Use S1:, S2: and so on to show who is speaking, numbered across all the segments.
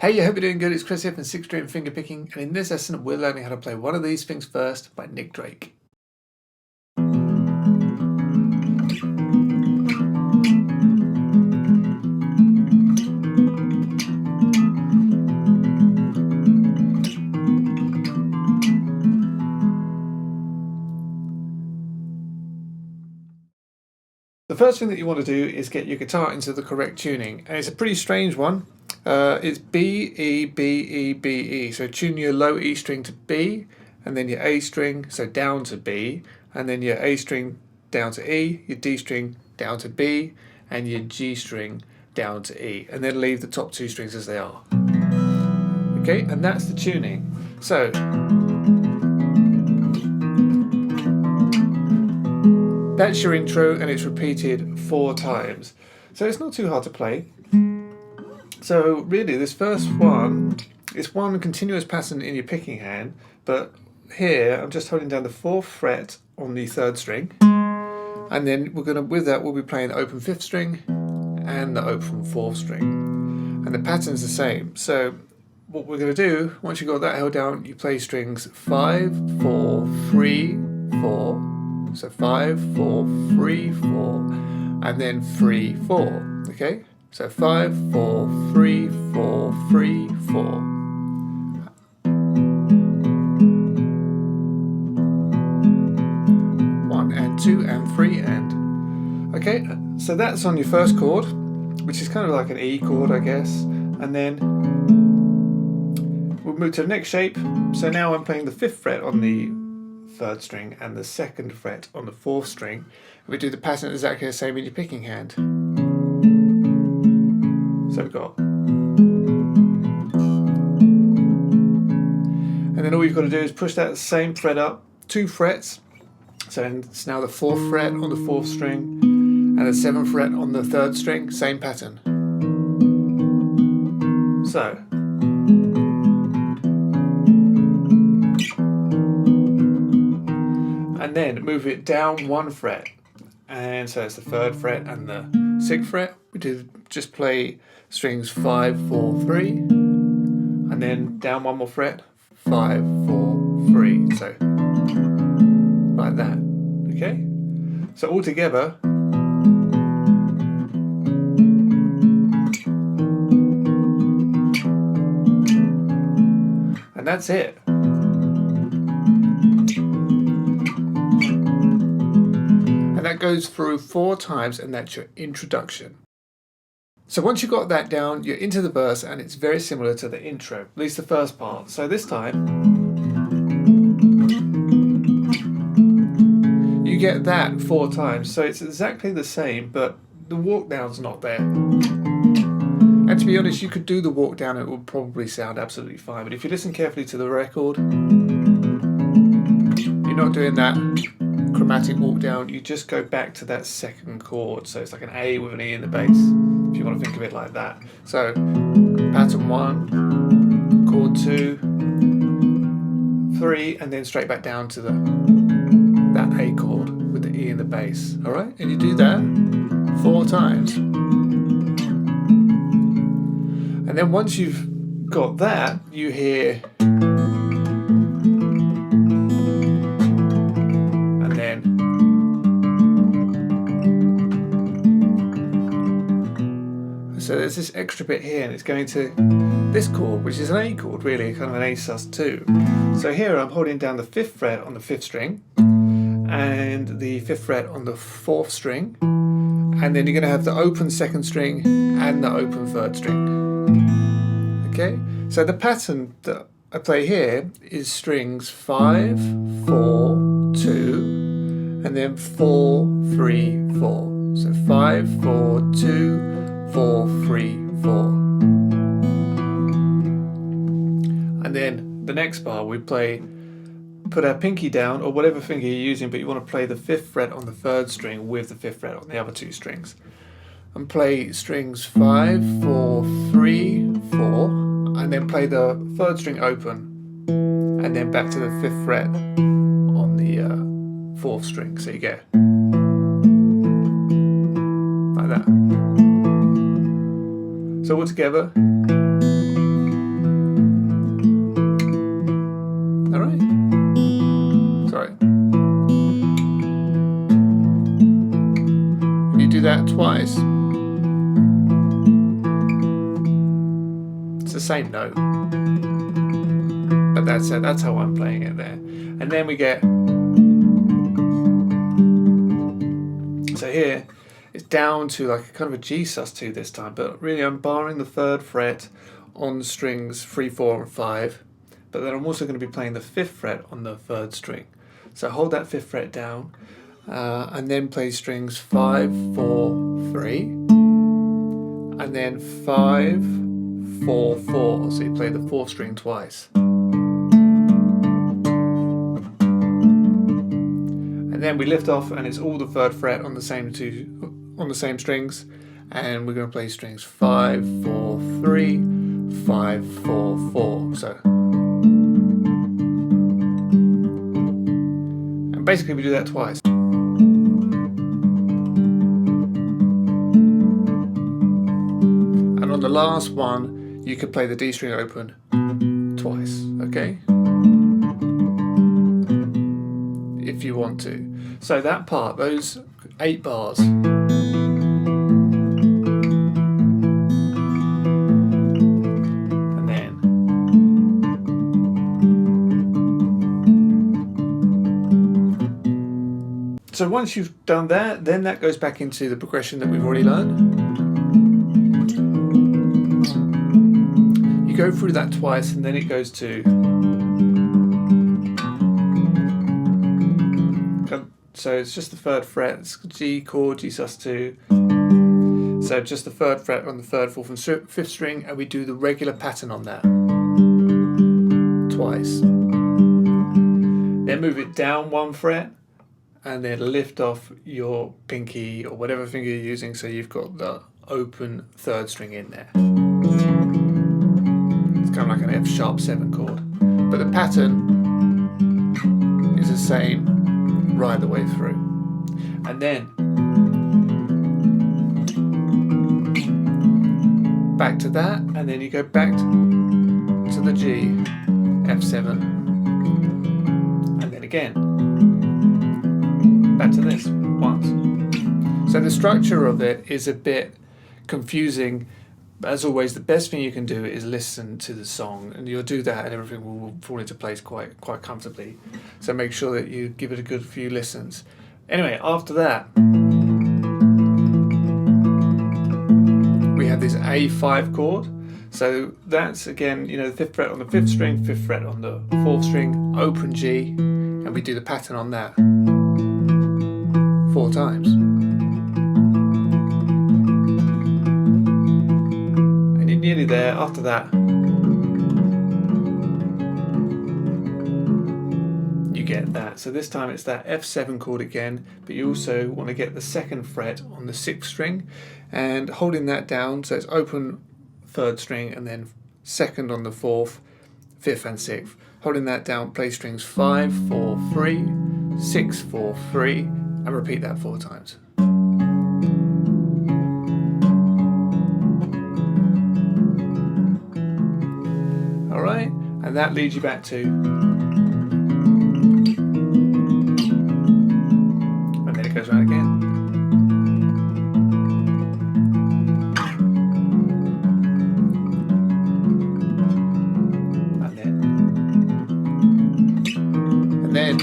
S1: Hey, I hope you're doing good. It's Chris here from 6-string Fingerpicking, and in this lesson we're learning how to play One of These Things First by Nick Drake. The first thing that you want to do is get your guitar into the correct tuning, and it's a pretty strange one. It's B, E, B, E, B, E. So tune your low E string to B, and then your A string, so down to B, and then your A string down to E, your D string down to B, and your G string down to E, and then leave the top two strings as they are. Okay, and that's the tuning. So that's your intro, and it's repeated 4 times. So it's not too hard to play. So really this first one is one continuous pattern in your picking hand, but here I'm just holding down the 4th fret on the 3rd string, and then with that we'll be playing the open 5th string and the open 4th string, and the pattern's the same. So what we're going to do, once you've got that held down, you play strings 5, 4, 3, 4, so 5, 4, 3, 4, and then 3, 4, okay? So 5, 4, 3, 4, 3, 4. 1 and 2 and 3 and... Okay, so that's on your first chord, which is kind of like an E chord, I guess. And then we'll move to the next shape. So now I'm playing the 5th fret on the 3rd string and the 2nd fret on the 4th string. We do the pattern exactly the same in your picking hand. So we've got, and then all you've got to do is push that same fret up 2 frets. So it's now the 4th fret on the 4th string and the 7th fret on the 3rd string, same pattern. So and then move it down 1 fret, and so it's the 3rd fret and the 6th fret. We do just play strings 5, 4, 3, and then down 1 more fret, 5, 4, 3. So like that. Okay. So all together. And that's it. And that goes through 4 times, and that's your introduction. So once you've got that down, you're into the verse, and it's very similar to the intro, at least the first part. So this time, you get that 4 times. So it's exactly the same, but the walk down's not there. And to be honest, you could do the walk down, it would probably sound absolutely fine. But if you listen carefully to the record, you're not doing that chromatic walk down, you just go back to that 2nd chord. So it's like an A with an E in the bass, if you want to think of it like that. So pattern 1, chord 2, 3, and then straight back down to that A chord with the E in the bass. Alright? And you do that 4 times. And then once you've got that, you hear, so there's this extra bit here, and it's going to this chord, which is an A chord, really, kind of an A sus2. So here I'm holding down the 5th fret on the 5th string and the 5th fret on the 4th string, and then you're going to have the open 2nd string and the open 3rd string. Okay, so the pattern that I play here is strings 5, 4, 2, and then 4, 3, 4. So 5, 4, 2, 4, 3, 4. And then the next bar we put our pinky down, or whatever finger you're using, but you want to play the 5th fret on the 3rd string with the 5th fret on the other 2 strings. And play strings 5, 4, 3, 4, and then play the 3rd string open, and then back to the 5th fret on the 4th string. So you get like that. So all together. twice. It's the same note, but that's how I'm playing it there. And then we get, so here it's down to like a kind of a G sus2 this time, but really I'm barring the 3rd fret on strings 3, 4 and 5, but then I'm also going to be playing the 5th fret on the 3rd string. So hold that 5th fret down, and then play strings 5, 4, 3, and then 5, 4, 4. So you play the 4th string twice. And then we lift off, and it's all the 3rd fret on the same strings, and we're going to play strings 5, 4, 3, 5, 4, 4. So, and basically we do that twice. And on the last one, you could play the D string open twice, okay? If you want to. So that part, those 8 bars. And then so once you've done that, then that goes back into the progression that we've already learned. You go through that twice, and then it goes to, so it's just the 3rd fret, it's G chord, G sus2. So just the 3rd fret on the 3rd, 4th and 5th string, and we do the regular pattern on that twice. Then move it down 1 fret, and then lift off your pinky or whatever finger you're using, so you've got the open 3rd string in there. It's kind of like an F♯7 chord, but the pattern is the same right the way through. And then back to that, and then you go back to the G, F7, and then again back to this once. So the structure of it is a bit confusing. As always, the best thing you can do is listen to the song, and you'll do that and everything will fall into place quite comfortably. So make sure that you give it a good few listens. Anyway, after that, we have this A5 chord. So that's again, the 5th fret on the 5th string, 5th fret on the 4th string, open G, and we do the pattern on that 4 times. Nearly there. After that, you get that. So this time it's that F7 chord again, but you also want to get the 2nd fret on the 6th string, and holding that down, so it's open 3rd string, and then 2nd on the 4th, 5th and 6th. Holding that down, play strings 5, 4, 3, 6, 4, 3, and repeat that 4 times. Alright, and that leads you back to, and then it goes around again. And then,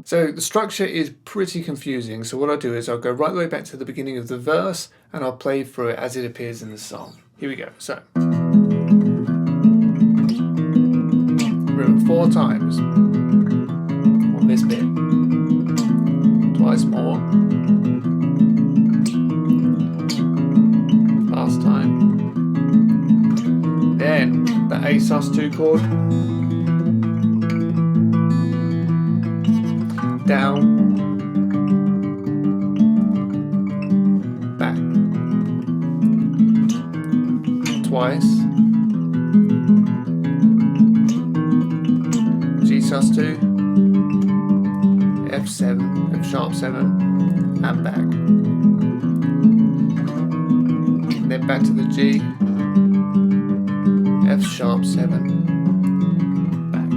S1: so the structure is pretty confusing, so what I'll do is I'll go right the way back to the beginning of the verse, and I'll play through it as it appears in the song. Here we go. So 4 times on this bit, twice more, last time, then the A sus2 chord, down, back, twice, G♯2, F7, F♯7, and back. And then back to the G, F♯7, back.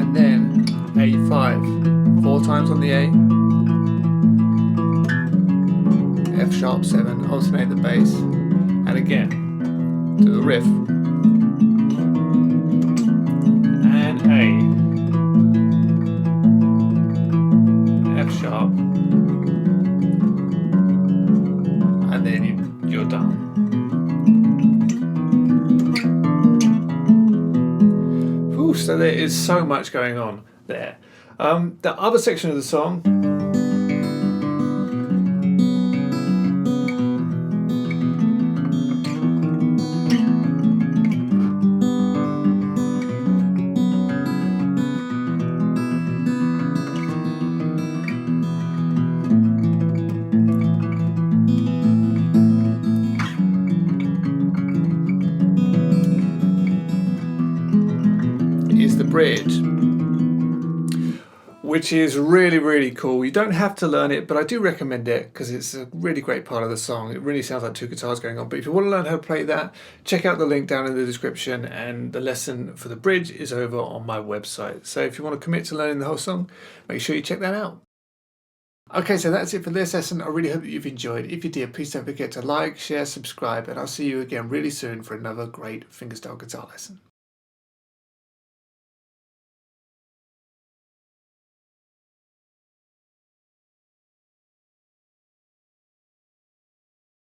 S1: And then A5, 4 times on the the A, F sharp 7, alternate the bass, and again to the riff, and A, F sharp, and then you're done. Ooh, so there is so much going on there. The other section of the song is the bridge, which is really, really cool. You don't have to learn it, but I do recommend it because it's a really great part of the song. It really sounds like two guitars going on. But if you want to learn how to play that, check out the link down in the description, and the lesson for the bridge is over on my website. So if you want to commit to learning the whole song, make sure you check that out. Okay, so that's it for this lesson. I really hope that you've enjoyed. If you did, please don't forget to like, share, subscribe, and I'll see you again really soon for another great fingerstyle guitar lesson.